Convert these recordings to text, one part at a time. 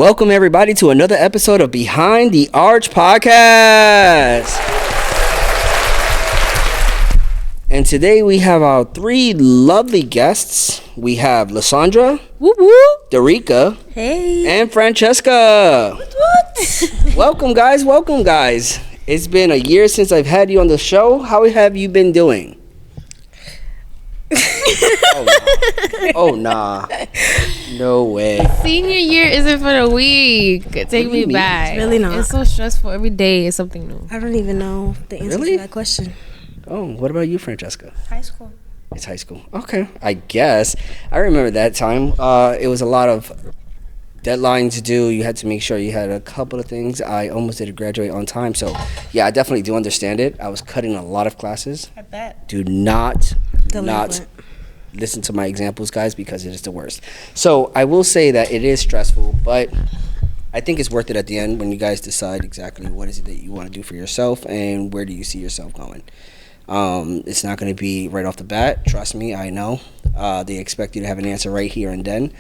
Welcome, everybody, to another episode of Behind the Arch Podcast. And today we have our three lovely guests. We have Lysandra, Woo woo. Darica, Hey. and Francesca. What? Welcome, guys. Welcome, guys. It's been a year since I've had you on the show. How have you been doing? Oh, nah. No way. Senior year isn't for the week. Take do you me mean? back. It's really not. It's so stressful. Every day is something new. I don't even know the answer Really? to that question. Oh, what about you, Francesca? High school. It's high school. Okay, I guess. I remember that time. It was a lot of deadlines to do. You had to make sure you had a couple of things. I almost didn't graduate on time. So, yeah, I definitely do understand it. I was cutting a lot of classes. I bet. Do not Delinquent. listen to my examples, guys, because it is the worst. So, I will say that it is stressful, but I think it's worth it at the end when you guys decide exactly what is it that you want to do for yourself and where do you see yourself going. It's not going to be right off the bat. Trust me, I know. They expect you to have an answer right here and then.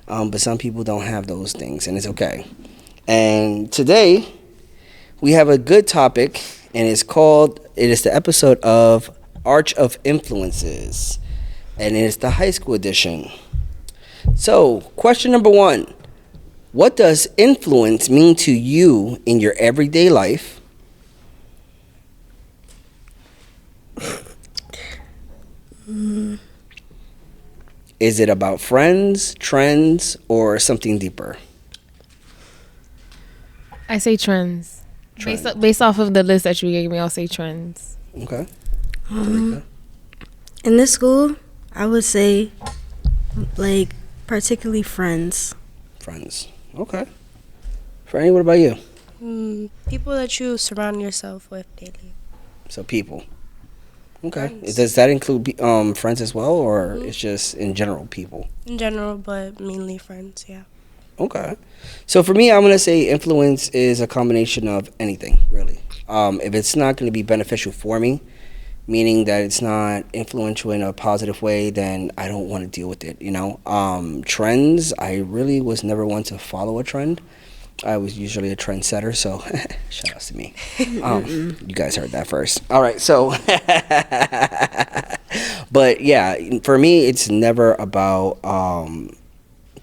But some people don't have those things, and it's okay. And today, we have a good topic, and it is the episode of Arch of Influences, and it is the high school edition. So, question number 1. What does influence mean to you in your everyday life? Is it about friends, trends, or something deeper? I say trends. Based off of the list that you gave me, I'll say trends. Okay. In this school, I would say, like, particularly friends. Friends. Okay. Franny, what about you? People that you surround yourself with daily. So people. Okay. Friends. Does that include friends as well, or it's just in general people? In general, but mainly friends, yeah. Okay. So for me, I'm going to say influence is a combination of anything, really. If it's not going to be beneficial for me, meaning that it's not influential in a positive way, then I don't want to deal with it, you know? Trends, I really was never one to follow a trend. I was usually a trendsetter, so shout out to me. You guys heard that first. All right, so, but yeah, for me, it's never about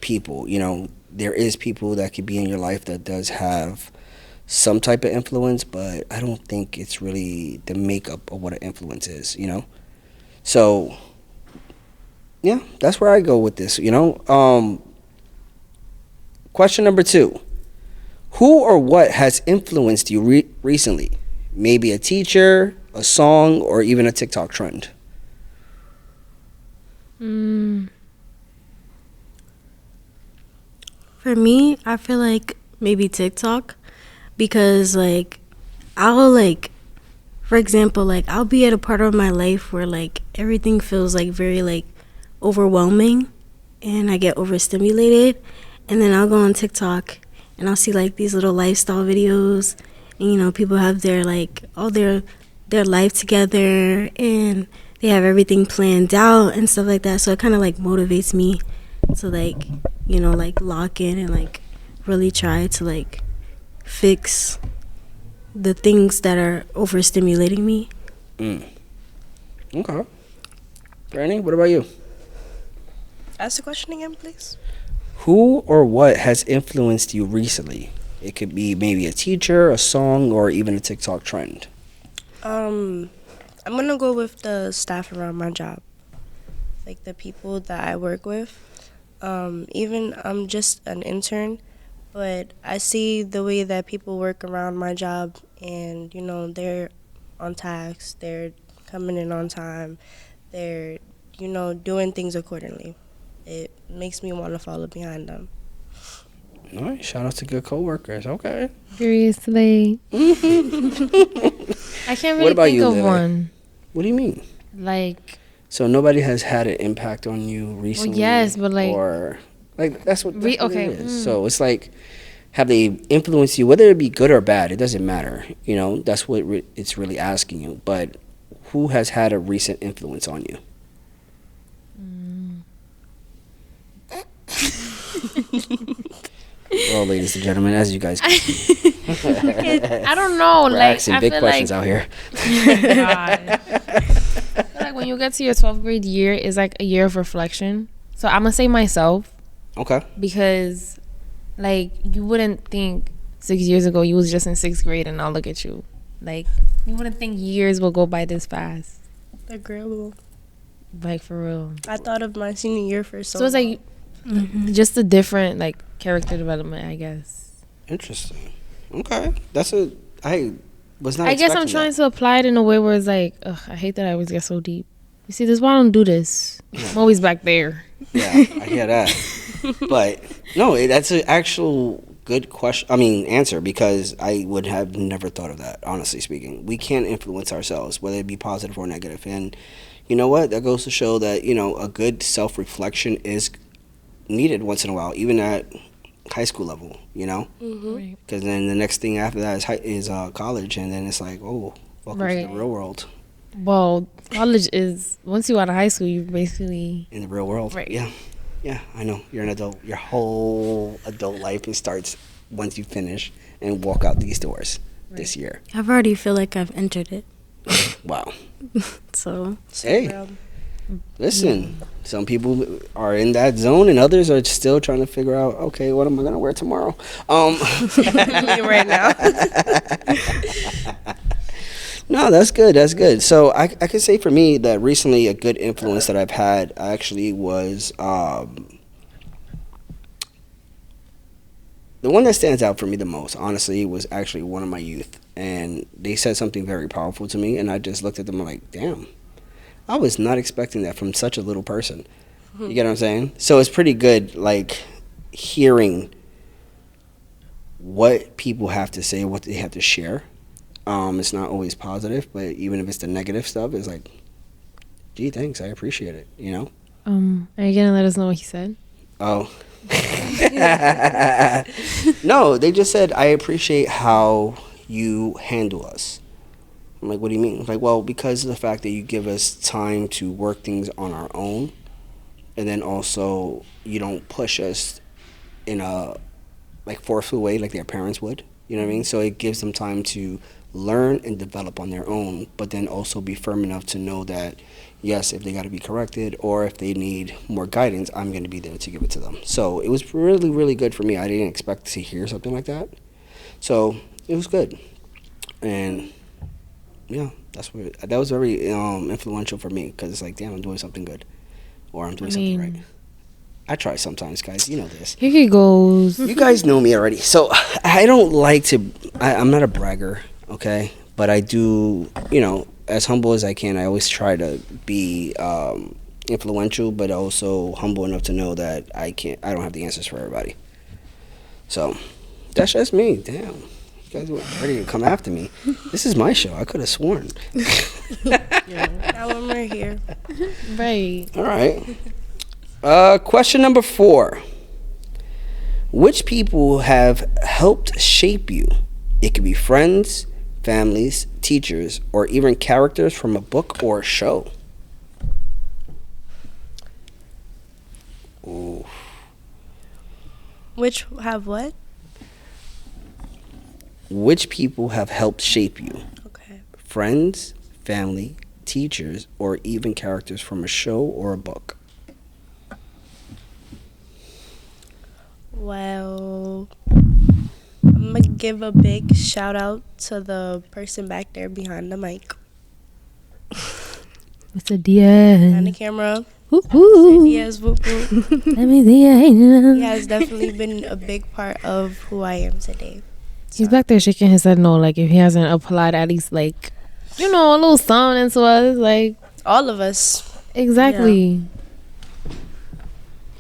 people. You know, there is people that could be in your life that does have some type of influence, but I don't think it's really the makeup of what an influence is, you know? So, yeah, that's where I go with this, you know? Question number 2. Who or what has influenced you recently? Maybe a teacher, a song, or even a TikTok trend? For me, I feel like maybe TikTok, because, like, I'll, like, for example, like, I'll be at a part of my life where, like, everything feels, like, very, like, overwhelming, and I get overstimulated, and then I'll go on TikTok, and I'll see, like, these little lifestyle videos, and, you know, people have their, like, all their life together, and they have everything planned out and stuff like that, so it kind of, like, motivates me to, like, you know, like, lock in and, like, really try to, like, fix the things that are overstimulating me. Okay. Brandy, what about you? Ask the question again, please. Who or what has influenced you recently? It could be maybe a teacher, a song, or even a TikTok trend. I'm gonna go with the staff around my job, like the people that I work with. Even I'm just an intern, but I see the way that people work around my job, and you know they're on task, they're coming in on time, they're doing things accordingly. It makes me want to follow behind them. All right, shout out to good coworkers. Okay. Seriously. I can't really What about think you, of Lily? one. What do you mean? Like, So nobody has had an impact on you recently? yes, but, like- or like that's what okay, it is. So it's like, have they influenced you, whether it be good or bad? It doesn't matter. You know, that's what it's really asking you. But who has had a recent influence on you? Well, ladies and gentlemen, as you guys can I don't know. we're Like asking I big feel questions like, out here. God. I feel like when you get to your 12th grade year, it's like a year of reflection. So I'm gonna say myself Okay. because, like, you wouldn't think 6 years ago you was just in 6th grade and now look at you. Like, you wouldn't think years will go by this fast. Agreeable. Like, for real. I thought of my senior year for So it's like just a different like character development, I guess. Interesting. Okay. I was not I guess I'm expecting trying that. to apply it in a way where it's like, ugh, I hate that I always get so deep. You see, this is why I don't do this. I'm always back there. Yeah, I hear that. But no, that's an actual good question. I mean, answer, because I would have never thought of that. Honestly speaking, we can't influence ourselves, whether it be positive or negative. And you know what? That goes to show that a good self-reflection is needed once in a while, even at high school level. Right. Because then the next thing after that is college, and then it's like, oh, welcome to Right. the real world. Well, college is once you out of high school, you basically In the real world, Right. Yeah, I know. You're an adult. Your whole adult life starts once you finish and walk out these doors this year. I've already feel like I've entered it. Wow. So Hey, listen. Some people are in that zone, and others are still trying to figure out, okay, what am I gonna wear tomorrow? right now. No, that's good. That's good. So I could say for me that recently a good influence that I've had actually was the one that stands out for me the most, honestly, was actually one of my youth. And they said something very powerful to me, and I just looked at them like, damn, I was not expecting that from such a little person. You get what I'm saying? So it's pretty good, like, hearing what people have to say, what they have to share. It's not always positive, but even if it's the negative stuff, it's like, gee, thanks, I appreciate it, Are you gonna let us know what he said? Oh. No, they just said, I appreciate how you handle us. I'm like, what do you mean? Like, well, because of the fact that you give us time to work things on our own, and then also you don't push us in a forceful way like their parents would. You know what I mean? So it gives them time to learn and develop on their own, but then also be firm enough to know that, yes, if they got to be corrected or if they need more guidance, I'm going to be there to give it to them. So it was really, really good for me. I didn't expect to hear something like that. So it was good. And yeah, that was very influential for me, because it's like, damn, I'm doing something good, or I'm doing something right. I try sometimes, guys. You know this. Here he goes. You guys know me already. So I don't like to, I'm not a bragger, okay? But I do, as humble as I can, I always try to be influential, but also humble enough to know that I don't have the answers for everybody. So that's just me. Damn. You guys were ready to come after me. This is my show. I could have sworn. Now when we're here. Right. All right. Question number 4. Which people have helped shape you? It could be friends, families, teachers, or even characters from a book or a show. Ooh. Which have what? Which people have helped shape you? Okay. Friends, family, teachers, or even characters from a show or a book. Well, I'm going to give a big shout out to the person back there behind the mic. What's a Diaz? Behind the camera. Woo-hoo. Yes, whoop, whoop. Let me see your hand. He has definitely been a big part of who I am today. He's back there shaking his head no, like if he hasn't applied at least like, a little something into us, like. All of us. Exactly.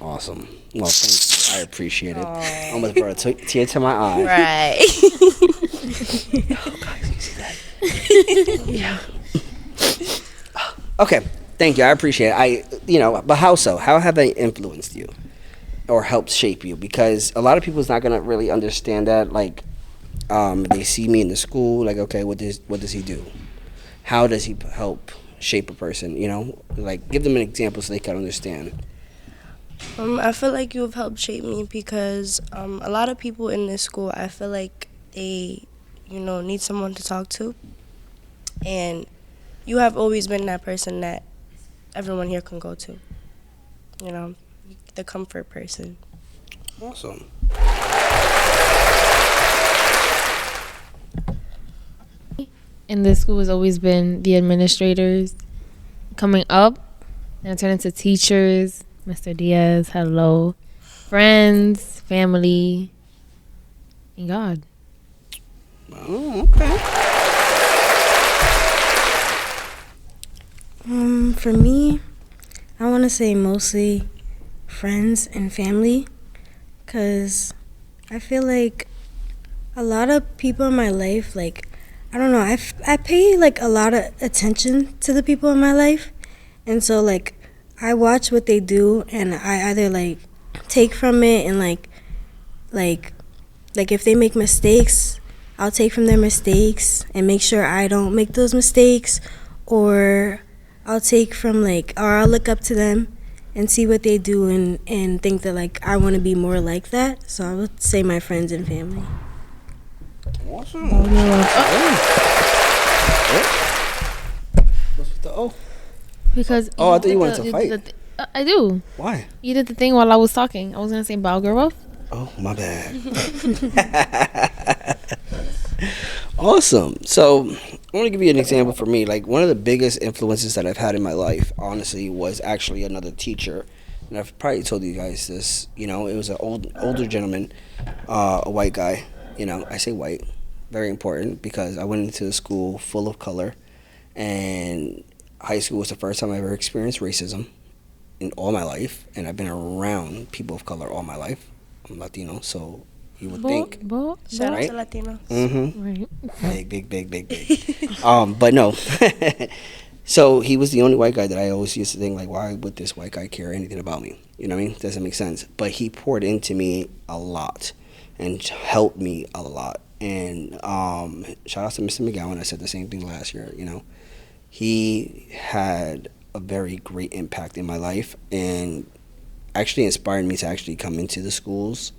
Awesome. Well, thank you. I appreciate it. I almost brought a tear to my eye. Right. Oh, guys, you see that? Yeah. Okay. Thank you. I appreciate it. But how so? How have they influenced you or helped shape you? Because a lot of people's not gonna really understand that. Like, they see me in the school. Like, okay, what does he do? How does he help shape a person? Like, give them an example so they can understand. I feel like you have helped shape me because a lot of people in this school, I feel like they, need someone to talk to. And you have always been that person that everyone here can go to. The comfort person. Awesome. In this school has always been the administrators coming up and turn into teachers. Mr. Diaz, hello. Friends, family, and God. Oh, okay. For me, I want to say mostly friends and family, because I feel like a lot of people in my life, like, I don't know, I pay like a lot of attention to the people in my life, and so like I watch what they do, and I either like take from it and like if they make mistakes, I'll take from their mistakes and make sure I don't make those mistakes, or I'll take from or I'll look up to them and see what they do and think that like I want to be more like that. So I would say my friends and family. Awesome. Oh. What's with the O? Because Oh, I thought you wanted to fight. I do. Why? You did the thing while I was talking. I was gonna say Balgarov. Oh, my bad. Awesome. So I want to give you an example for me. Like, one of the biggest influences that I've had in my life, honestly, was actually another teacher. And I've probably told you guys this. It was an older gentleman, a white guy. I say white, very important, because I went into a school full of color, and high school was the first time I ever experienced racism in all my life, and I've been around people of color all my life. I'm Latino, so you would think. Shout Right? out to Latinos. Mm-hmm. Right. Big. But no. So he was the only white guy that I always used to think, like, why would this white guy care anything about me? You know what I mean? Doesn't make sense. But he poured into me a lot and helped me a lot. And shout out to Mr. McGowan. I said the same thing last year. He had a very great impact in my life and actually inspired me to actually come into the schools.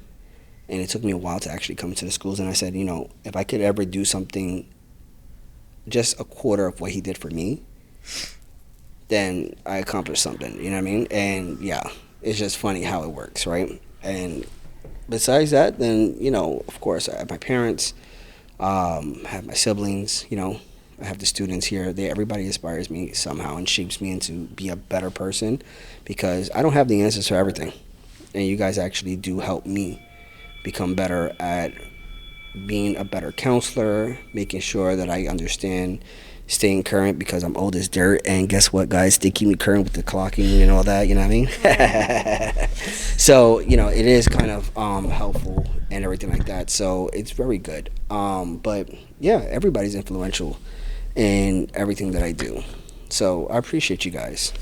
And it took me a while to actually come into the schools. And I said, if I could ever do something, just a quarter of what he did for me, then I accomplished something. You know what I mean? And yeah, it's just funny how it works, right? And besides that, then, of course, I have my parents, I have my siblings, I have the students here. Everybody inspires me somehow and shapes me into be a better person, because I don't have the answers for everything. And you guys actually do help me become better at being a better counselor, making sure that I understand staying current, because I'm old as dirt. And guess what, guys? They keep me current with the clocking and all that, you know what I mean? So, it is kind of helpful and everything like that. So it's very good. But yeah, everybody's influential in everything that I do. So I appreciate you guys.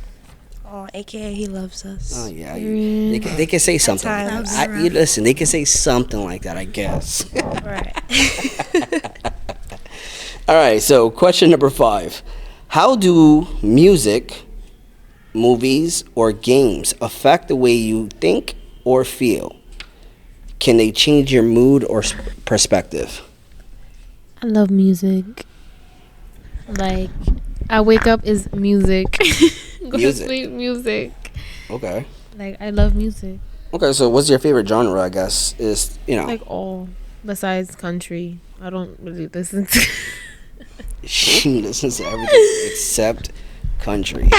Oh, AKA he loves us. Oh yeah, they can say something. times. Listen, they can say something like that, I guess. Right. All right. So question number 5: how do music, movies, or games affect the way you think or feel? Can they change your mood or perspective? I love music. Like, I wake up is music. Go to sleep, music. Okay. Like, I love music. Okay. So what's your favorite genre? I guess is Like, all besides country. I don't really listen to. She listens to everything except country.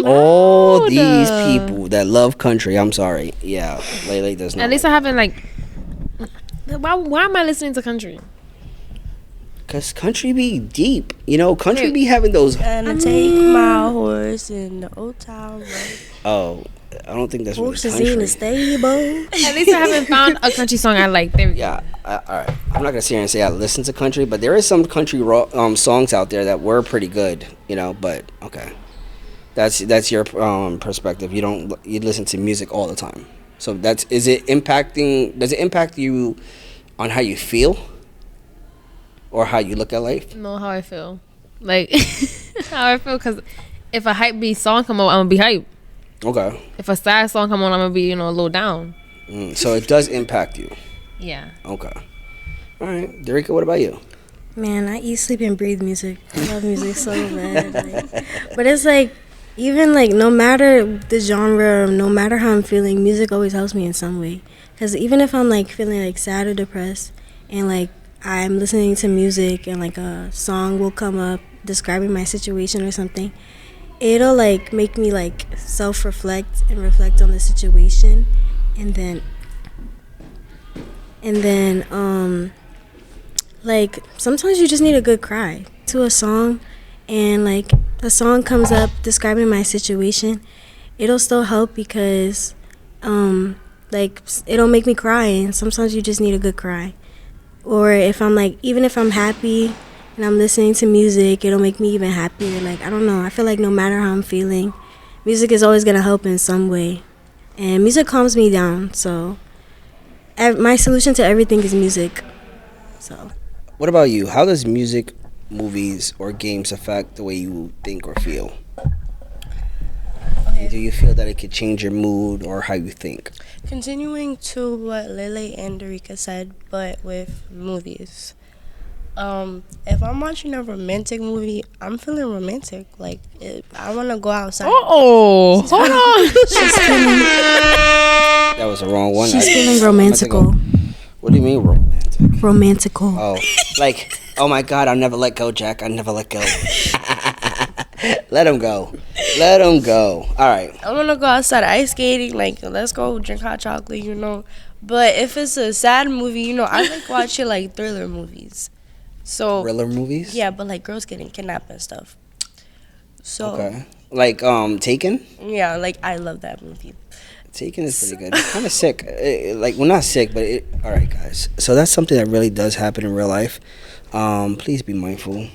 All these people that love country, I'm sorry. Yeah, Lele does not. At least I haven't why am I listening to country? Cause country be deep, country be having those. And take my horse in the old town road. Oh, I don't think that's really Horses in the country. stable. At least I haven't found a country song I like. There we go. Yeah, all right. I'm not gonna sit here and say I listen to country, but there is some country songs out there that were pretty good, But okay, that's your perspective. You listen to music all the time. So does it impact you on how you feel or how you look at life? Know how I feel. Like, how I feel, because if a hype beat song come up, I'm gonna be hype. Okay. If a sad song come on, I'm gonna be, a little down. So it does impact you. Yeah. Okay. All right. Derica, what about you? Man, I eat, sleep, and breathe music. I love music so bad. But it's like, even like, no matter the genre, no matter how I'm feeling, music always helps me in some way. Because even if I'm like feeling like sad or depressed, and like I'm listening to music, and like a song will come up describing my situation or something, it'll like make me like self-reflect and reflect on the situation, and then like sometimes you just need a good cry to a song, and like a song comes up describing my situation, it'll still help because like it'll make me cry, and sometimes you just need a good cry. Or if I'm like, even if I'm happy and I'm listening to music, it'll make me even happier. Like, I don't know, I feel like no matter how I'm feeling, music is always gonna help in some way, and music calms me down. So my solution to everything is music. So What about you? How does music, movies, or games affect the way you think or feel? Okay. Do you feel that it could change your mood or how you think? Continuing to what Lele and Derica said, but with movies. If I'm watching a romantic movie, I'm feeling romantic. Like, I want to go outside. Oh, hold on. That was the wrong one. she's feeling romantical. What do you mean romantic? Romantical. Oh, like, oh my God, I'll never let go, Jack. I'll never let go. Let him go. Let him go. All right. I want to go outside ice skating. Like, let's go drink hot chocolate, But if it's a sad movie, I like watching, like, thriller movies. So, Thriller movies? yeah, but, like, girls getting kidnapped and stuff. So, Okay. Like, Taken? yeah, like, I love that movie. Taken is pretty good. Kind of sick. Like, well, not sick, but all right, guys. So that's something that really does happen in real life. Please be mindful.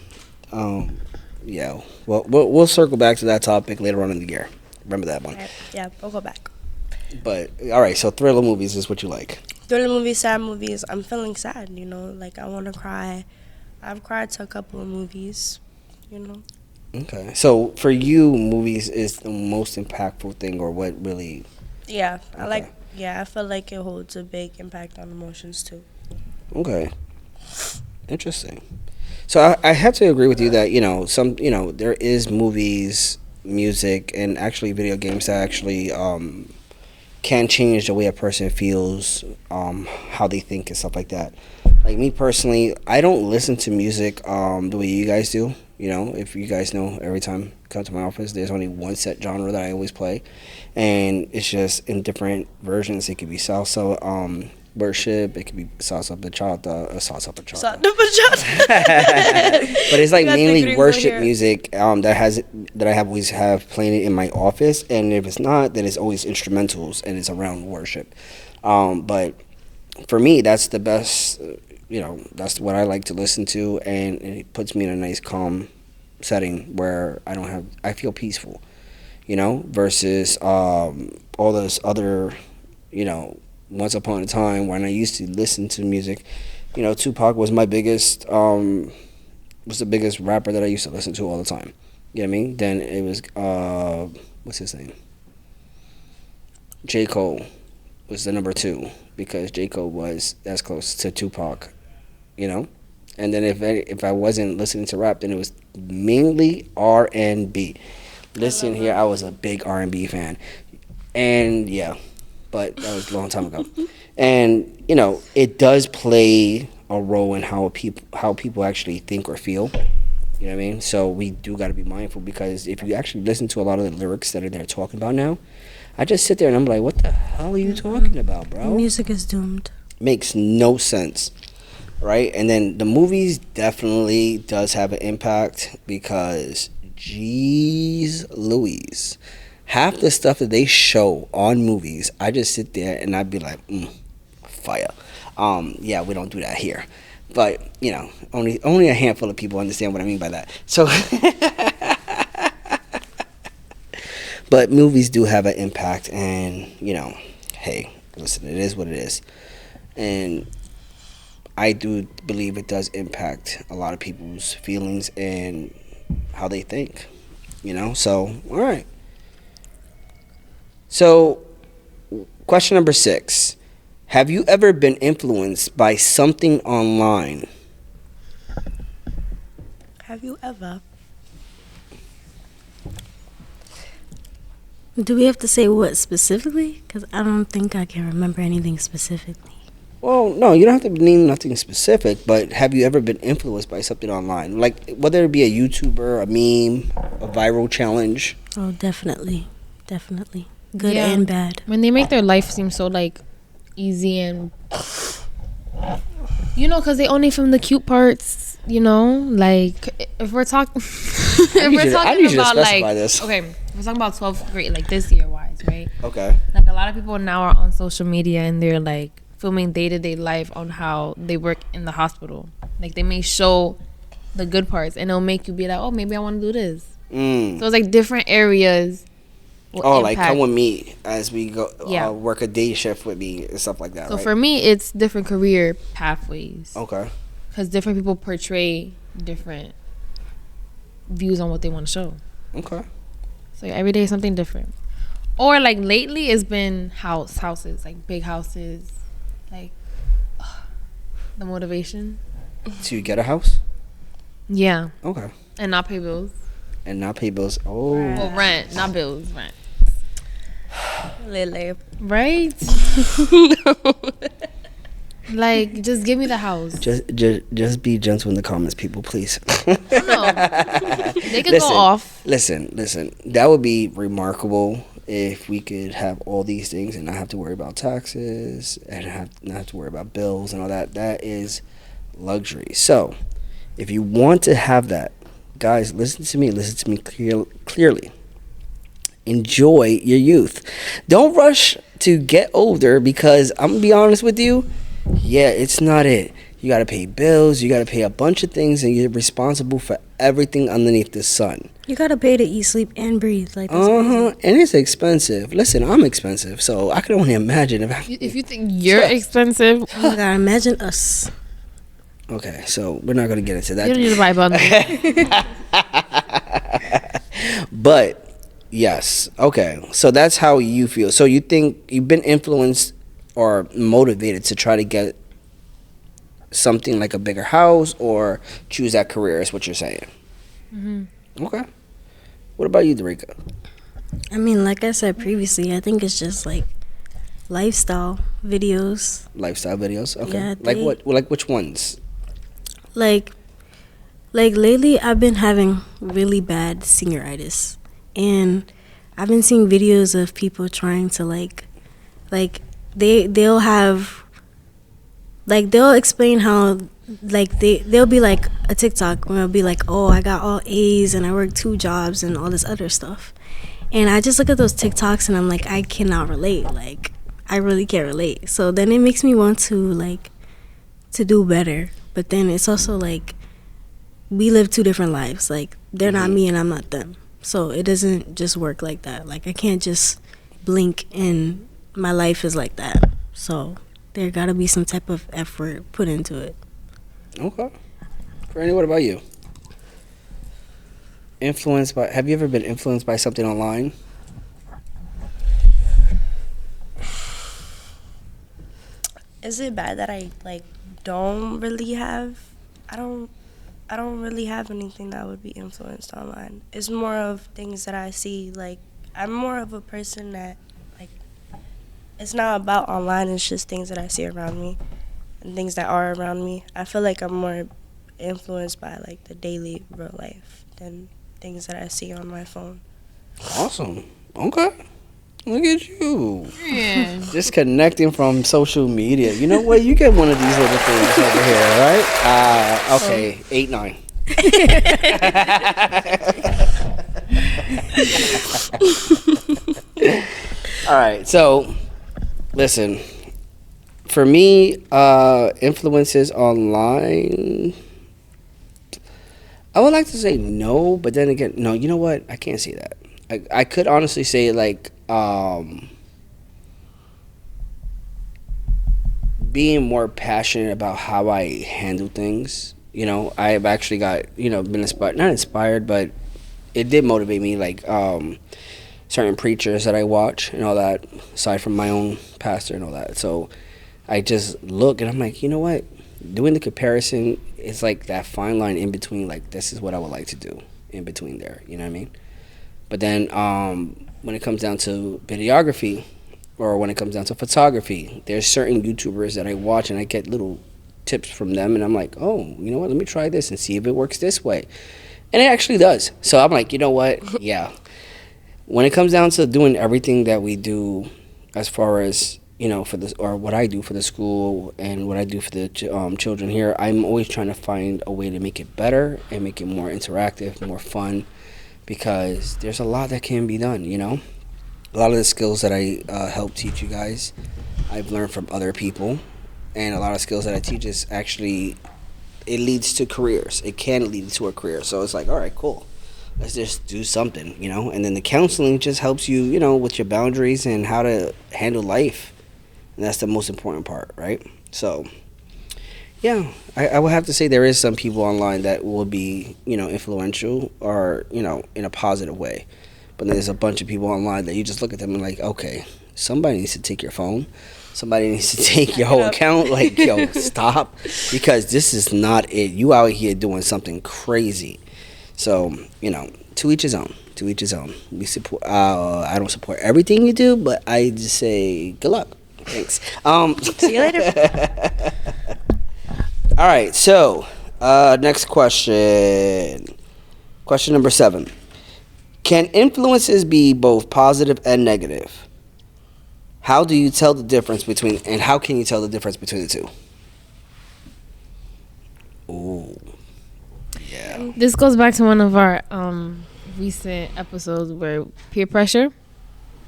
Yeah. Well, we'll circle back to that topic later on in the year. Remember that one. Yeah, we'll go back. But all right. So thriller movies is what you like. Thriller movies, sad movies. I'm feeling sad, Like, I want to cry. I've cried to a couple of movies, Okay. So for you, movies is the most impactful thing, or what really? Yeah, Okay. I feel like it holds a big impact on emotions, too. Okay. Interesting. So I have to agree with you that there is movies, music, and actually video games that actually can change the way a person feels, how they think and stuff like that. Like me personally, I don't listen to music the way you guys do. If you guys know, every time I come to my office, there's only one set genre that I always play, and it's just in different versions. It could be salsa, worship. It could be salsa bachata, but it's like You got the mainly gringo worship here. music that I have always have playing it in my office, and if it's not, then it's always instrumentals and it's around worship. But for me, that's the best. That's what I like to listen to, and it puts me in a nice calm setting where I feel peaceful. Versus all those other, once upon a time when I used to listen to music, Tupac was my biggest was the biggest rapper that I used to listen to all the time. You know what I mean? Then it was what's his name? J. Cole was the number 2 because J. Cole was as close to Tupac, And then if I wasn't listening to rap, then it was mainly R&B. Listen here, I was a big R&B fan, and yeah, but that was a long time ago. And it does play a role in how people actually think or feel. You know what I mean? So we do got to be mindful, because if you actually listen to a lot of the lyrics that they're talking about now, I just sit there and I'm like, what the hell are you talking about, bro? Music is doomed. Makes no sense, right? And then the movies definitely does have an impact, because jeez Louise, half the stuff that they show on movies, I just sit there and I'd be like, fire. Yeah, we don't do that here. But, only a handful of people understand what I mean by that. So, but movies do have an impact, and, hey, listen, it is what it is. And I do believe it does impact a lot of people's feelings and how they think, So, all right. So, question number 6. Have you ever been influenced by something online? Have you ever? Do we have to say what specifically? Because I don't think I can remember anything specifically. Well, no, you don't have to name nothing specific, but have you ever been influenced by something online? Like, whether it be a YouTuber, a meme, a viral challenge? Oh, definitely. Definitely. Good Yeah. and bad. When they make their life seem so like easy and because they only film the cute parts. Like if we're talking, if I need we're you to talking about specify like this. okay, we're talking about 12th grade, like this year wise, right? Okay. Like a lot of people now are on social media and they're like filming day-to-day life on how they work in the hospital. Like they may show the good parts and it'll make you be like, oh, maybe I want to do this. So it's like different areas will Oh, like impact. come with me as we go Yeah. work a day shift with me and stuff like that, So right? for me, it's different career pathways Okay. because different people portray different views on what they want to show. Okay. So every day is something different. Or like lately, it's been houses, like big houses, like the motivation. So you get a house? Yeah, Okay. and not pay bills. And not pay bills. Oh. Well, rent, not bills, rent. Lele. Right? Like, just give me the house. Just be gentle in the comments, people, please. No. They could Listen. go off. Listen. That would be remarkable if we could have all these things and not have to worry about taxes and not have to worry about bills and all that. That is luxury. So, if you want to have that, guys, listen to me clearly. Enjoy your youth. Don't rush to get older because I'm going to be honest with you. Yeah, it's not it. You got to pay bills. You got to pay a bunch of things, and you're responsible for everything underneath the sun. You gotta pay to eat, sleep, and breathe. Like that's And it's expensive. Listen, I'm expensive, so I can only imagine If you think you're expensive, oh my god, imagine us. Okay, so we're not going to get into you don't need to buy bundles. that. But yes, okay. So that's how you feel. So you think you've been influenced or motivated to try to get something like a bigger house or choose that career is what you're saying. Okay. What about you, Dorica? I mean, like I said previously, I think it's just like lifestyle videos. Lifestyle videos? Okay. Yeah, like they- what? Like which ones? Like lately, I've been having really bad senioritis, and I've been seeing videos of people trying to like they'll have like they'll explain how like they'll be like a TikTok where it'll be like, oh, I got all A's and I work 2 jobs and all this other stuff, and I just look at those TikToks and I'm like, I cannot relate. Like I really can't relate. So then it makes me want to do better. But then it's also like we live 2 different lives. Like they're not me and I'm not them. So it doesn't just work like that. Like I can't just blink and my life is like that. So there gotta be some type of effort put into it. Okay. Franny, what about you? Have you ever been influenced by something online? Is it bad that I don't really have? I don't really have anything that would be influenced online. It's more of things that I see. Like I'm more of a person that it's not about online. It's just things that I see around me and things that are around me. I feel like I'm more influenced by the daily real life than things that I see on my phone. Awesome. Okay. Look at you. Yeah. Just connecting from social media. You know what? You get one of these little things over here, right? Okay. 8-9. All right. So, listen. For me, influences online. I would like to say no, but then again, no. You know what? I can't say that. I could honestly say being more passionate about how I handle things. You know, I've actually got been inspired, not inspired, but it did motivate me. certain preachers that I watch and all that, aside from my own pastor and all that. So I just look and I'm like, you know what? Doing the comparison is like that fine line in between, like, this is what I would like to do in between there. You know what I mean? But then when it comes down to videography or when it comes down to photography, there's certain YouTubers that I watch and I get little tips from them and I'm like, oh, you know what? Let me try this and see if it works this way. And it actually does. So I'm like, you know what? Yeah. When it comes down to doing everything that we do as far as, you know, for this, or what I do for the school and what I do for the children here, I'm always trying to find a way to make it better and make it more interactive, more fun, because there's a lot that can be done, you know? A lot of the skills that I help teach you guys, I've learned from other people, and a lot of skills that I teach is actually, it leads to careers. It can lead to a career. So it's like, all right, cool. Let's just do something, you know? And then the counseling just helps you, you know, with your boundaries and how to handle life. And that's the most important part, right? So, yeah, I would have to say there is some people online that will be, you know, influential or, you know, in a positive way. But then there's a bunch of people online that you just look at them and like, okay, somebody needs to take your phone. Somebody needs to take your whole account. Like, yo, stop. Because this is not it. You out here doing something crazy. So, you know, to each his own. To each his own. We support. I don't support everything you do, but I just say good luck. Thanks. See you later. All right. So, next question. Question number 7. Can influences be both positive and negative? How do you tell the difference between, and how can you tell the difference between the two? Ooh. Yeah. This goes back to one of our recent episodes where peer pressure.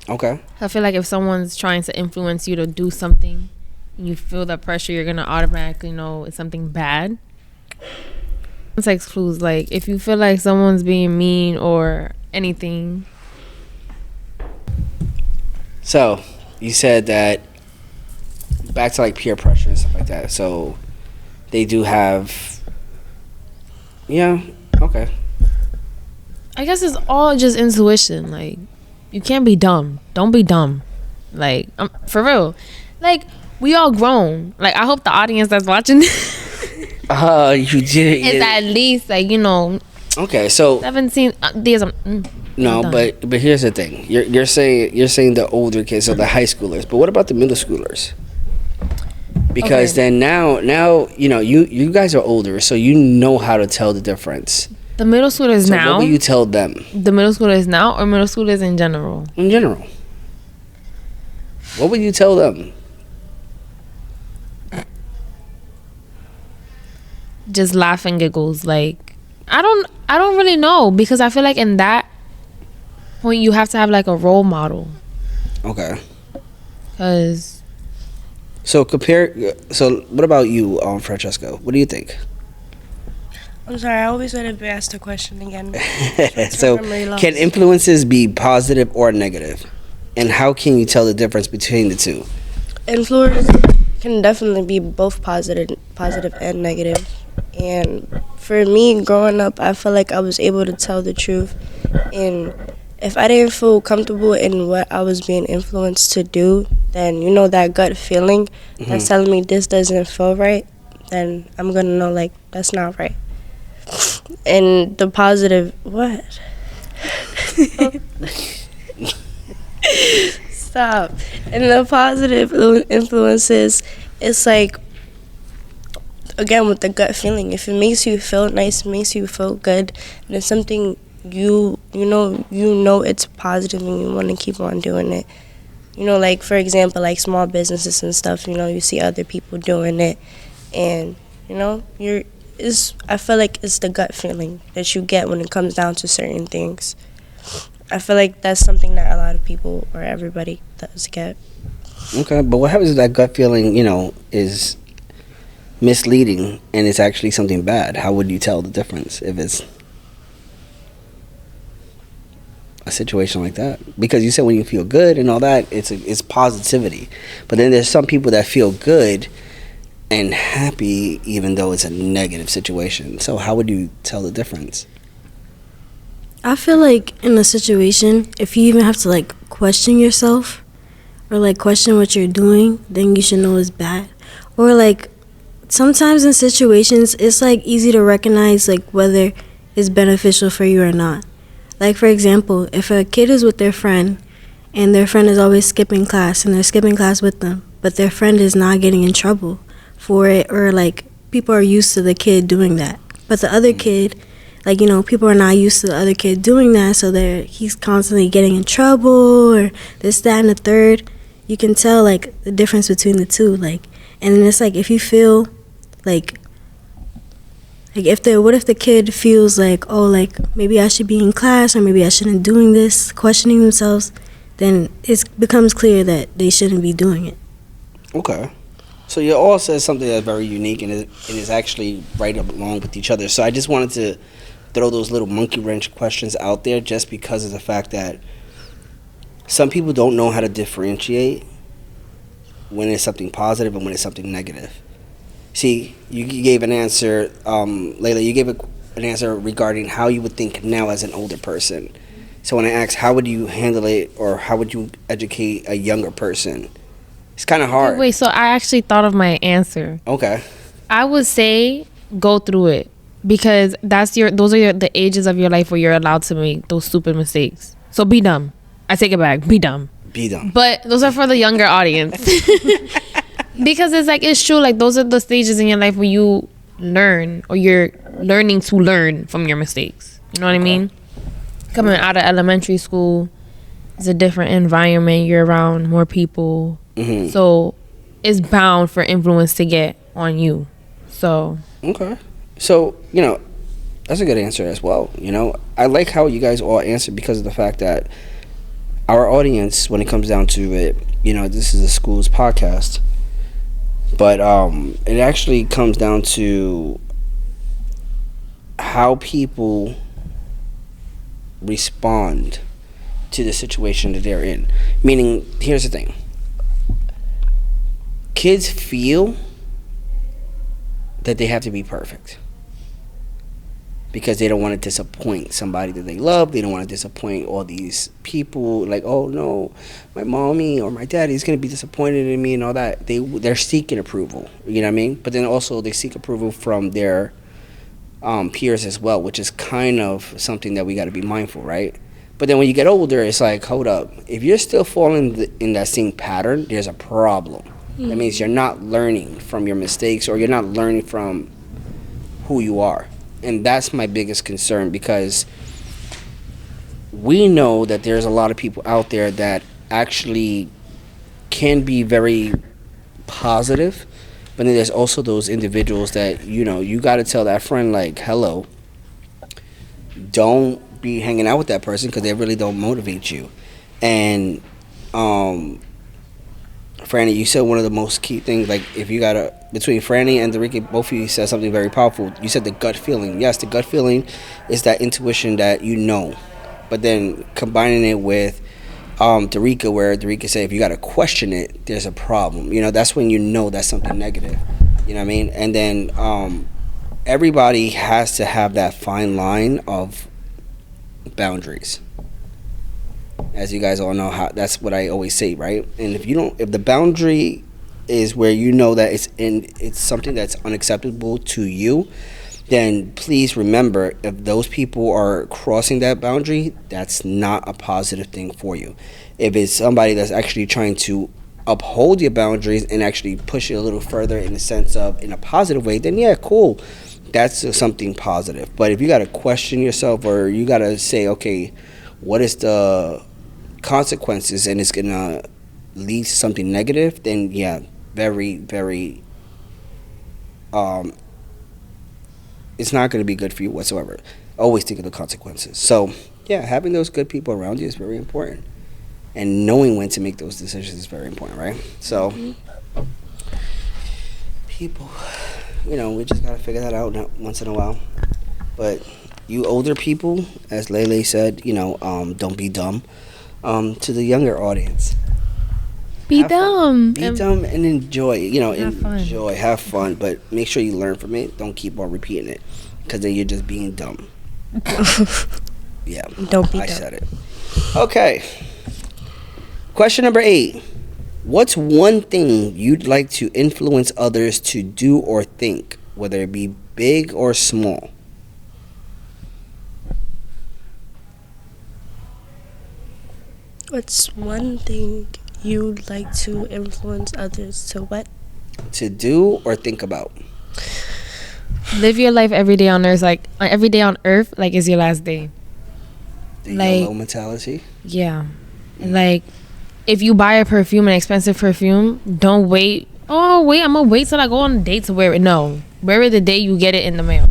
Okay. I feel like if someone's trying to influence you to do something and you feel that pressure, you're going to automatically know it's something bad. Context clues, like if you feel like someone's being mean or anything. So, you said that back to like peer pressure and stuff like that. So, they do have, yeah, okay. I guess it's all just intuition. Like, you can't be dumb. Don't be dumb. Like, for real. Like, we all grown. Like, I hope the audience that's watching You did is at least, like, you know, okay, so 17 years. no, done. but here's the thing. You're saying the older kids, so the high schoolers. But what about the middle schoolers? Because Okay. then now you know you guys are older, so you know how to tell the difference. The middle schoolers So now. what will you tell them The middle schoolers now or middle schoolers in general? in general? What would you tell them? Just laugh and giggles. Like, I don't really know, because I feel like in that point you have to have like a role model. Okay. Because So So what about you, Francesco? What do you think? I'm sorry, I always want to be asked a question again. So memory loss. can influences be positive or negative? And how can you tell the difference between the two? Influence can definitely be both positive and negative. And for me, growing up, I feel like I was able to tell the truth. And if I didn't feel comfortable in what I was being influenced to do, then, you know, that gut feeling that's telling me this doesn't feel right, then I'm going to know, like, that's not right. And the positive, what? Stop. And the positive influences, it's like, again, with the gut feeling, if it makes you feel nice, makes you feel good, and it's something you know it's positive and you want to keep on doing it. You know, like, for example, like small businesses and stuff, you know, you see other people doing it, and, you know, I feel like it's the gut feeling that you get when it comes down to certain things. I feel like that's something that a lot of people or everybody does get. Okay, but what happens if that gut feeling, you know, is misleading and it's actually something bad? How would you tell the difference if it's a situation like that? Because you said when you feel good and all that, it's positivity. But then there's some people that feel good and happy even though it's a negative situation. So how would you tell the difference? I feel like in a situation, if you even have to like question yourself or like question what you're doing, then you should know it's bad. Or like sometimes in situations, it's like easy to recognize like whether it's beneficial for you or not. Like for example, if a kid is with their friend and their friend is always skipping class and they're skipping class with them, but their friend is not getting in trouble for it, or like people are used to the kid doing that, but the other kid, like, you know, people are not used to the other kid doing that, so he's constantly getting in trouble or this, that, and the third. You can tell like the difference between the two, like, and then it's like if you feel like what if the kid feels like, oh, like maybe I should be in class or maybe I shouldn't doing this, questioning themselves, then it becomes clear that they shouldn't be doing it. Okay. So you all said something that's very unique, and it is actually right along with each other. So I just wanted to throw those little monkey wrench questions out there just because of the fact that some people don't know how to differentiate when it's something positive and when it's something negative. See, you gave an answer, Layla, you gave an answer regarding how you would think now as an older person. So when I asked how would you handle it or how would you educate a younger person, it's kind of hard. Wait, so I actually thought of my answer. Okay. I would say go through it, because those are the ages of your life where you're allowed to make those stupid mistakes. So be dumb. I take it back. Be dumb. Be dumb. But those are for the younger audience. Because it's true, like those are the stages in your life where you learn, or you're learning to learn from your mistakes. You know what I mean? Coming out of elementary school, it's a different environment. You're around more people. Mm-hmm. So it's bound for influence to get on you. So. Okay. So, you know, that's a good answer as well. You know, I like how you guys all answered because of the fact that our audience, when it comes down to it, you know, this is a school's podcast. But it actually comes down to how people respond to the situation that they're in. Meaning, here's the thing. Kids feel that they have to be perfect because they don't want to disappoint somebody that they love. They don't want to disappoint all these people. Like, oh no, my mommy or my daddy is going to be disappointed in me and all that. They're seeking approval. You know what I mean? But then also they seek approval from their peers as well, which is kind of something that we got to be mindful, right? But then when you get older, it's like, hold up. If you're still falling in that same pattern, there's a problem. That means you're not learning from your mistakes, or you're not learning from who you are. And that's my biggest concern, because we know that there's a lot of people out there that actually can be very positive, but then there's also those individuals that, you know, you got to tell that friend, like, hello, don't be hanging out with that person because they really don't motivate you. And Franny, you said one of the most key things, like if you gotta, between Franny and Darika, both of you said something very powerful. You said the gut feeling. Yes, the gut feeling is that intuition that you know. But then combining it with Darika, where Darika said if you gotta question it, there's a problem. You know, that's when you know that's something negative. You know what I mean? And then everybody has to have that fine line of boundaries. As you guys all know, how that's what I always say, right? And if the boundary is where you know that it's something that's unacceptable to you, then please remember, if those people are crossing that boundary, that's not a positive thing for you. If it's somebody that's actually trying to uphold your boundaries and actually push it a little further in the sense of in a positive way, then yeah, cool. That's something positive. But if you got to question yourself, or you got to say, okay, what is the consequences, and it's gonna lead to something negative, then yeah, very, very it's not going to be good for you whatsoever. Always think of the consequences. So yeah, having those good people around you is very important, and knowing when to make those decisions is very important, right? So people, you know, we just got to figure that out once in a while. But you older people, as Lele said, you know, don't be dumb. To the younger audience, be dumb. Be dumb and enjoy. You know, have fun, but make sure you learn from it. Don't keep on repeating it, because then you're just being dumb. Yeah. Don't be I dumb. said it. Okay. Question number 8. What's one thing you'd like to influence others to do or think, whether it be big or small? What's one thing you'd like to influence others to what? To do or think about? Live your life every day on earth, like is your last day. The Like- YOLO mentality? Yeah. Like, if you buy a perfume, an expensive perfume, don't wait. Oh, wait, I'm gonna wait till I go on a date to wear it. No. Wear it the day you get it in the mail.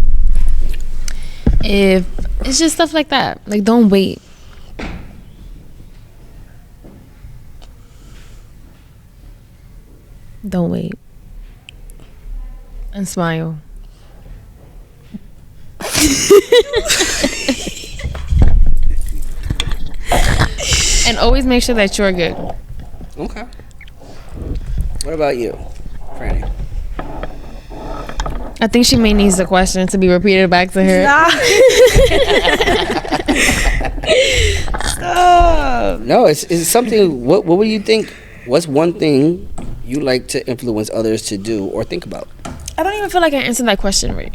If it's just stuff like that. Like, don't wait. Don't wait. And smile. And always make sure that you're good. Okay. What about you, Franny? I think she may need the question to be repeated back to her. Stop. No, it's something. What would you think? What's one thing you like to influence others to do or think about? I don't even feel like I answered that question right.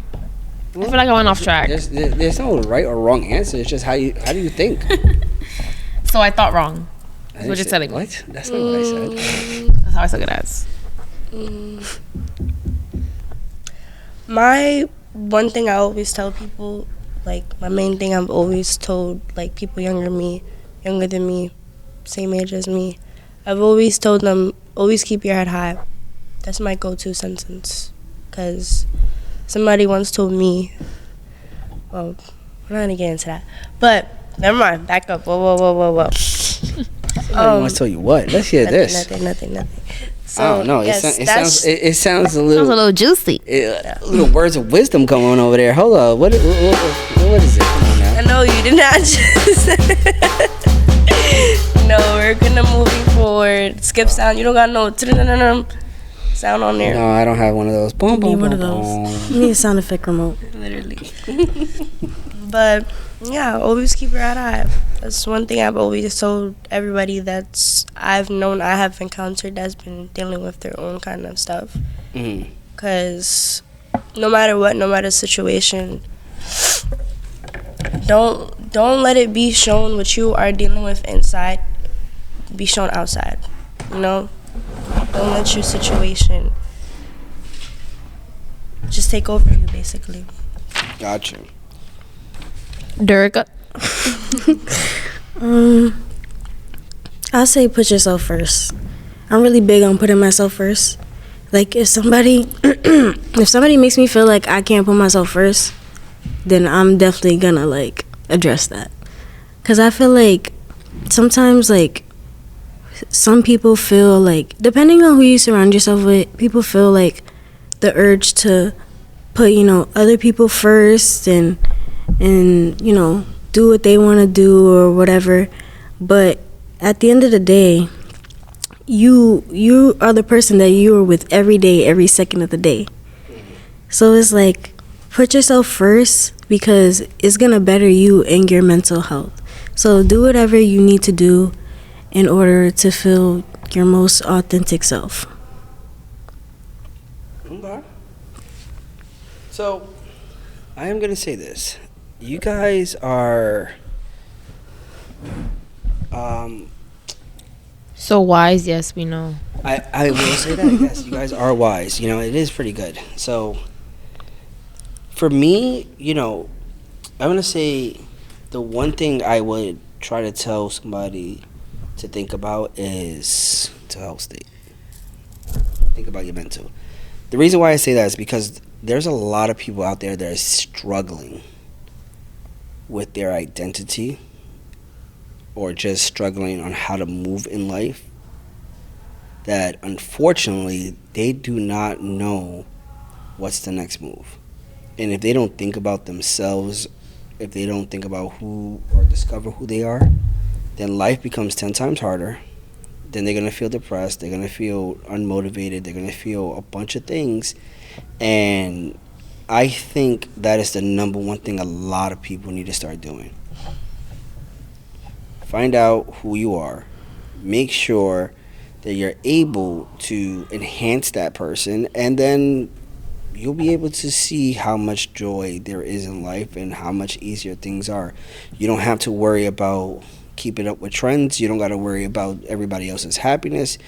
I feel like I went off track. There's no right or wrong answer. It's just how do you think? So I thought wrong. That's what you're telling me. What? That's not what I said. That's how I took it as. My one thing I always tell people, like my main thing I've always told like people younger than me, same age as me, I've always told them, always keep your head high. That's my go-to sentence. Because somebody once told me, well, we're not going to get into that. But, never mind, back up. Whoa. Somebody wants to tell you what? Let's hear this. Nothing. So, I don't know. yes, It sounds a little, Sounds a little juicy. little words of wisdom going on over there. Hold on. What is it? Come on now. I know you did not just. No, we're gonna moving forward. Skip sound. You don't got no sound on there. No, I don't have one of those. Boom, boom, Need one of boom, those. boom. You need a sound effect remote. Literally. But yeah, always keep your head high. That's one thing I've always told everybody that's I have encountered that's been dealing with their own kind of stuff. Mhm. Because no matter what, no matter the situation, don't let it be shown what you are dealing with inside be shown outside. You know, don't let your situation just take over you, basically. Gotcha. Durga. I'll say put yourself first. I'm really big on putting myself first. Like if somebody makes me feel like I can't put myself first, then I'm definitely gonna like address that. Cause I feel like sometimes like some people feel like, depending on who you surround yourself with, people feel like the urge to put, other people first and do what they want to do or whatever. But at the end of the day, you are the person that you are with every day, every second of the day. So it's like, put yourself first because it's gonna better you and your mental health. So do whatever you need to do in order to feel your most authentic self. Okay. So, I am gonna say this: you guys are, So wise, yes, we know. I will say that yes, you guys are wise. It is pretty good. So, for me, I'm gonna say the one thing I would try to tell somebody to think about is to health state. Think about your mental. The reason why I say that is because there's a lot of people out there that are struggling with their identity or just struggling on how to move in life, that unfortunately they do not know what's the next move. And if they don't think about themselves, if they don't think about who or discover who they are, then life becomes 10 times harder. Then they're going to feel depressed, they're going to feel unmotivated, they're going to feel a bunch of things. And I think that is the number one thing a lot of people need to start doing. find out who you are, make sure that you're able to enhance that person, and then you'll be able to see how much joy there is in life and how much easier things are. You don't have to worry about keeping up with trends. You don't got to worry about everybody else's happiness.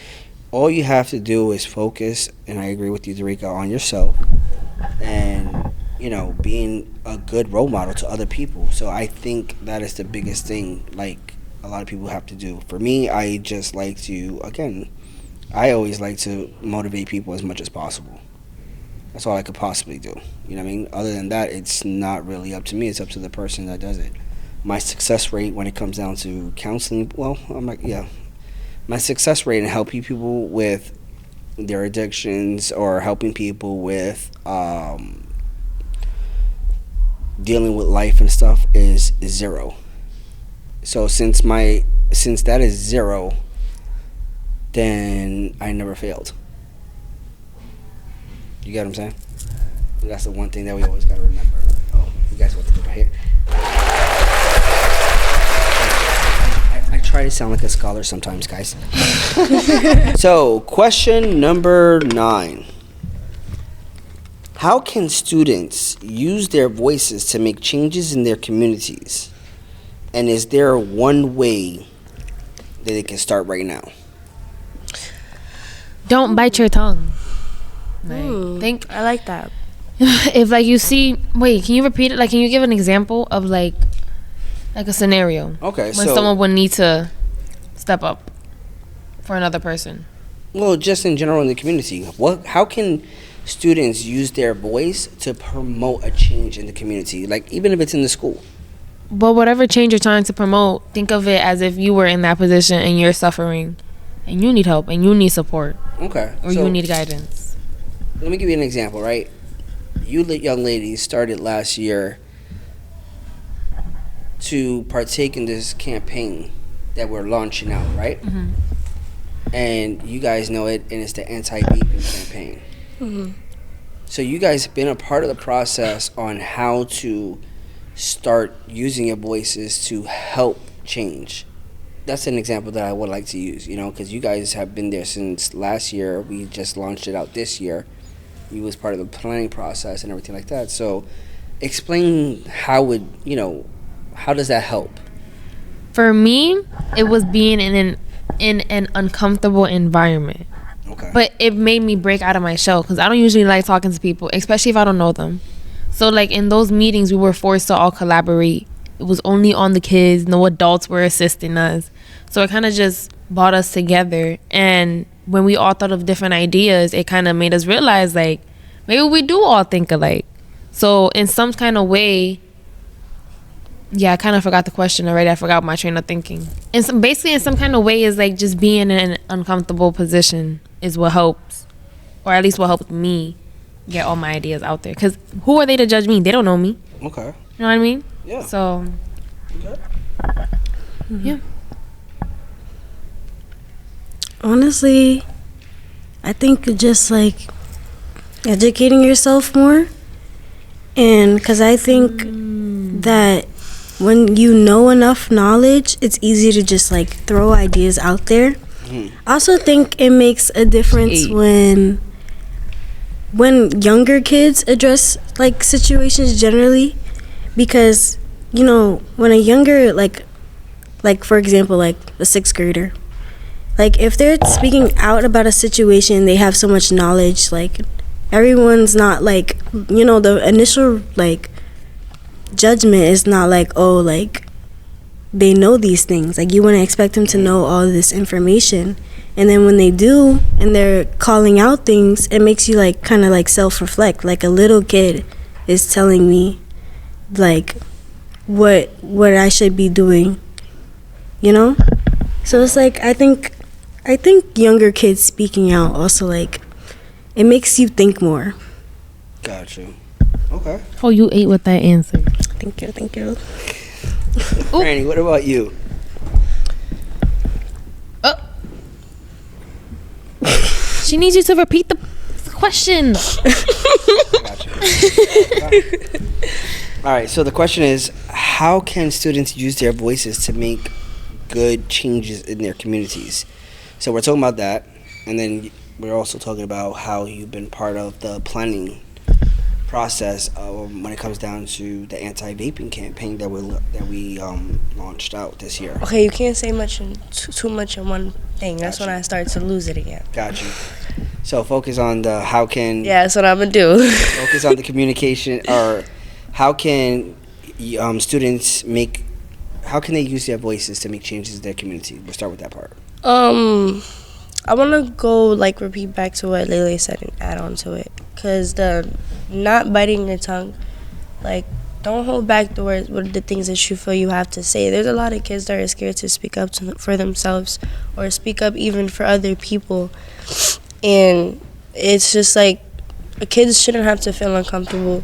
All you have to do is focus, and I agree with you, Darika, on yourself and, being a good role model to other people. So I think that is the biggest thing, like, a lot of people have to do. For me, I just like to, again, I always like to motivate people as much as possible. That's all I could possibly do. You know what I mean? Other than that, it's not really up to me. It's up to the person that does it. My success rate when it comes down to counseling, my success rate in helping people with their addictions or helping people with dealing with life and stuff is 0. So since that is 0, then I never failed. You get what I'm saying? That's the one thing that we always got to remember. Oh, you guys want to go right here? I try to sound like a scholar sometimes, guys. So, question number 9. How can students use their voices to make changes in their communities? And is there one way that they can start right now? Don't bite your tongue. Think I like that. if like you see. Wait, can you repeat it? Like, can you give an example of like a scenario? Okay, when so someone would need to step up for another person. well, just in general in the community, how can students use their voice to promote a change in the community? Like, even if it's in the school. But whatever change you're trying to promote, think of it as if you were in that position and you're suffering, and you need help and you need support, Okay. or you need guidance. Let me give you an example, right? You young ladies started last year to partake in this campaign that we're launching out, right? Mm-hmm. And you guys know it, and it's the anti-beeping campaign. Mm-hmm. So you guys have been a part of the process on how to start using your voices to help change. That's an example that I would like to use, because you guys have been there since last year. We just launched it out this year. You was part of the planning process and everything like that. So explain how does that help? For me, it was being in an uncomfortable environment. Okay. But it made me break out of my shell because I don't usually like talking to people, especially if I don't know them. So like in those meetings, we were forced to all collaborate. It was only on the kids. No adults were assisting us. So it kind of just brought us together. And when we all thought of different ideas, it kind of made us realize like maybe we do all think alike. So in some kind of way, yeah, I kind of forgot the question already. I forgot my train of thinking. And basically in some kind of way is like just being in an uncomfortable position is what helps, or at least what helped me get all my ideas out there. Because who are they to judge me? They don't know me. Okay. You know what I mean? Yeah. So, Okay. yeah. Honestly, I think just like educating yourself more, and because I think that when you know enough knowledge, it's easy to just like throw ideas out there. I also think it makes a difference when younger kids address like situations generally, because when a younger like for example like a 6th grader, like if they're speaking out about a situation, they have so much knowledge, like everyone's not like the initial like judgment is not like, oh, like they know these things. Like you wouldn't expect them to know all this information, and then when they do and they're calling out things, it makes you like kind of like self-reflect. Like a little kid is telling me like what I should be doing, so it's like I think younger kids speaking out also like it makes you think more. Got you. Okay. Oh, you ate with that answer. Thank you. Franny, what about you? She needs you to repeat the question. Got you. All right, so the question is, how can students use their voices to make good changes in their communities. So we're talking about that, and then we're also talking about how you've been part of the planning process when it comes down to the anti-vaping campaign that we launched out this year. Okay, you can't say too much in one thing. That's when I start to lose it again. Got you. So focus on the how can. Yeah, that's what I'm gonna do. Focus on the communication, or how can students make. How can they use their voices to make changes in their community? We'll start with that part. I want to go repeat back to what Lele said and add on to it, cause the not biting your tongue, don't hold back the words. What are the things that you feel you have to say? There's a lot of kids that are scared to speak up for themselves or speak up even for other people, and it's just kids shouldn't have to feel uncomfortable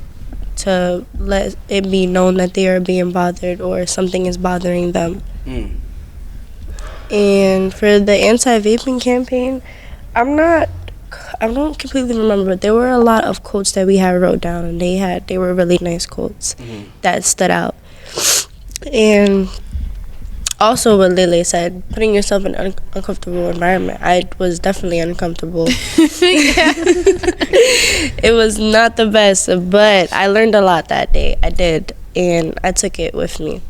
to let it be known that they are being bothered or something is bothering them. And for the anti-vaping campaign, I don't completely remember, but there were a lot of quotes that we had wrote down, and they were really nice quotes that stood out. And also what Lele said, putting yourself in an uncomfortable environment. I was definitely uncomfortable. It was not the best, but I learned a lot that day. I did, and I took it with me.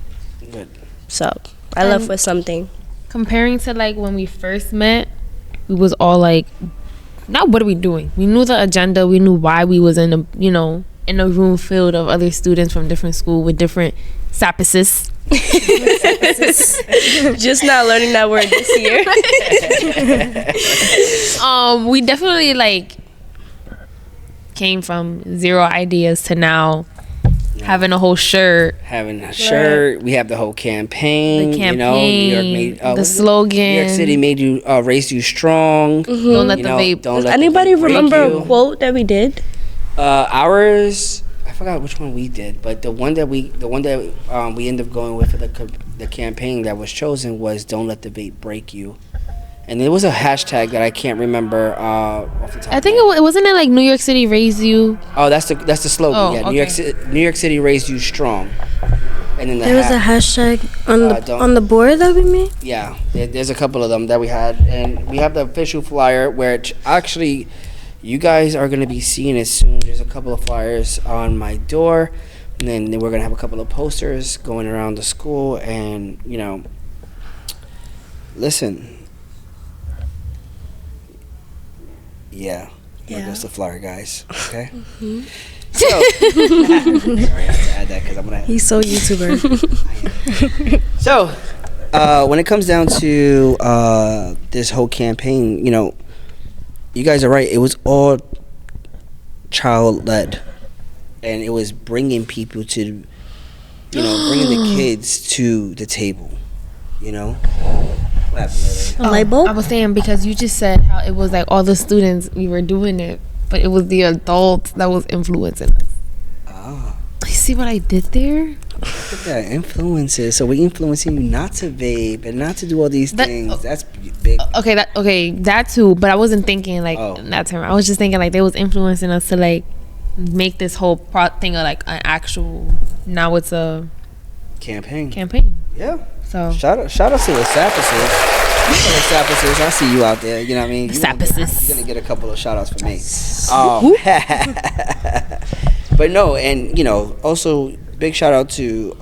Good. So I left with something. Comparing to when we first met, we was all now what are we doing? We knew the agenda. We knew why we was in a room filled of other students from different school with different sappuses. Just not learning that word this year. We definitely came from 0 ideas to now having a whole shirt. Having a shirt, we have the whole campaign. The campaign, New York made, the slogan. New York City made you raised you strong. Don't let the vape. Don't Does let anybody the vape break remember you. a quote that we did? Ours, I forgot which one we did, but the one that we ended up going with for the campaign that was chosen was "Don't let the vape break you," and there was a hashtag that I can't remember off the top. I think it wasn't it New York City raised you. Oh, that's the slogan. Oh, yeah, okay. New York City raised you strong. And then There was a hashtag on the board that we made. Yeah, there's a couple of them that we had, and we have the official flyer where actually you guys are gonna be seeing it soon. There's a couple of flyers on my door, and then we're gonna have a couple of posters going around the school, and listen. Yeah. That's the flyer, guys. Okay. So, sorry, I have to add that because I'm gonna. He's so YouTuber. So, when it comes down to this whole campaign, you guys are right. It was all child-led, and it was bringing people to, bringing the kids to the table. What happened, A light bulb? I was saying because you just said how it was all the students we were doing it, but it was the adults that was influencing us. Ah. You see what I did there? Look at that, influences. So we're influencing you not to vape and not to do all these things. That's big. Okay, that too. But I wasn't thinking in that term. I was just thinking they was influencing us to make this whole thing of an actual. Now it's a campaign. Yeah. So shout out to the Sappuses. I see you out there. You know what I mean? Sappuses. You're gonna get a couple of shout outs from me. But no, and also big shout out to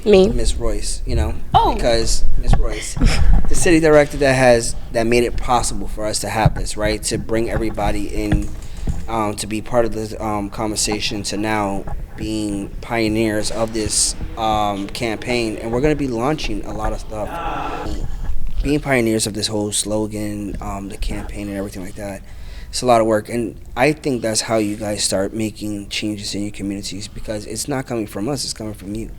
Me, Miss Royce. Because Miss Royce, the city director that made it possible for us to have this, right? To bring everybody in, to be part of this conversation, to now being pioneers of this campaign, and we're going to be launching a lot of stuff. Being pioneers of this whole slogan, the campaign, and everything like that. It's a lot of work, and I think that's how you guys start making changes in your communities, because it's not coming from us, it's coming from you.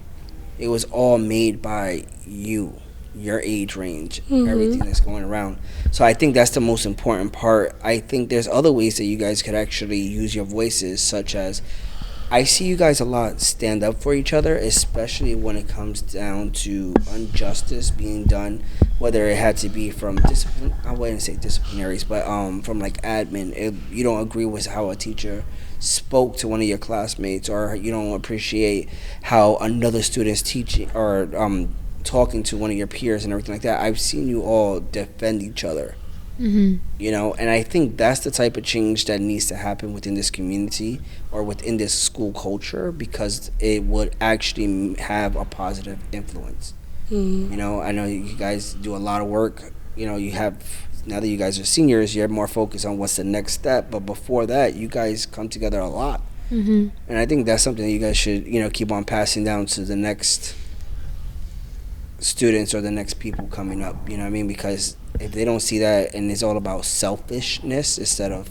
It was all made by you, your age range, everything that's going around. So I think that's the most important part. I think there's other ways that you guys could actually use your voices, such as I see you guys a lot stand up for each other, especially when it comes down to injustice being done, whether it had to be from I wouldn't say disciplinaries, but from admin. If you don't agree with how a teacher spoke to one of your classmates, or you don't appreciate how another student's teaching or talking to one of your peers and everything like that, I've seen you all defend each other. Mm-hmm. You know, and I think that's the type of change that needs to happen within this community or within this school culture, because it would actually have a positive influence. Mm. You know, I know you guys do a lot of work. You know, you have, now that you guys are seniors, you're more focused on what's the next step. But before that, you guys come together a lot. Mm-hmm. And I think that's something that you guys should, you know, keep on passing down to the next students or the next people coming up. You know what I mean? Because if they don't see that and it's all about selfishness instead of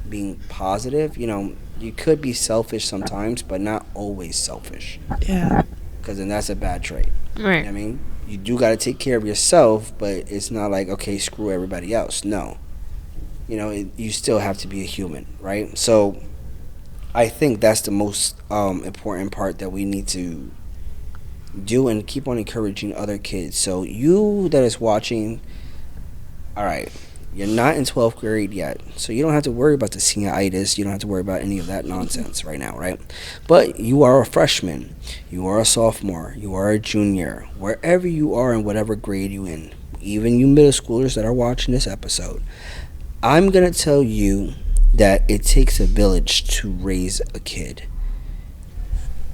being positive, you know, you could be selfish sometimes, but not always selfish. Yeah. Because then that's a bad trait. You know Right. what I mean? You do got to take care of yourself, but it's not like, okay, screw everybody else. No. You know, you still have to be a human, right? So I think that's the most important part that we need to do, and keep on encouraging other kids. So you that is watching, all right, you're not in 12th grade yet, so you don't have to worry about the senioritis. You don't have to worry about any of that nonsense right now, right? But you are a freshman, you are a sophomore, you are a junior, wherever you are in whatever grade you in, even you middle schoolers that are watching this episode, I'm going to tell you that it takes a village to raise a kid.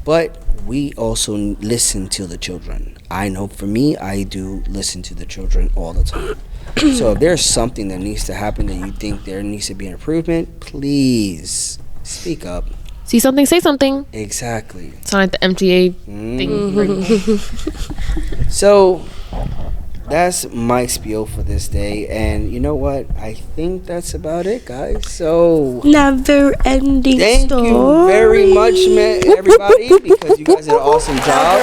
But we also listen to the children. I know for me, I do listen to the children all the time. So if there's something that needs to happen that you think there needs to be an improvement, please speak up. See something, say something. Exactly. Sound like the MTA Mhm. thing. So that's my spiel for this day. And you know what? I think that's about it, guys. So Never ending thank story. you very much, man, everybody, because you guys did an awesome job.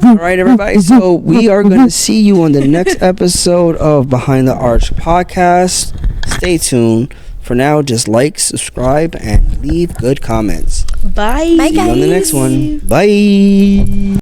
All right, everybody. So we are going to see you on the next episode of Behind the Arch podcast. Stay tuned. For now, just like, subscribe, and leave good comments. Bye. Bye, See you on the guys. next one. Bye.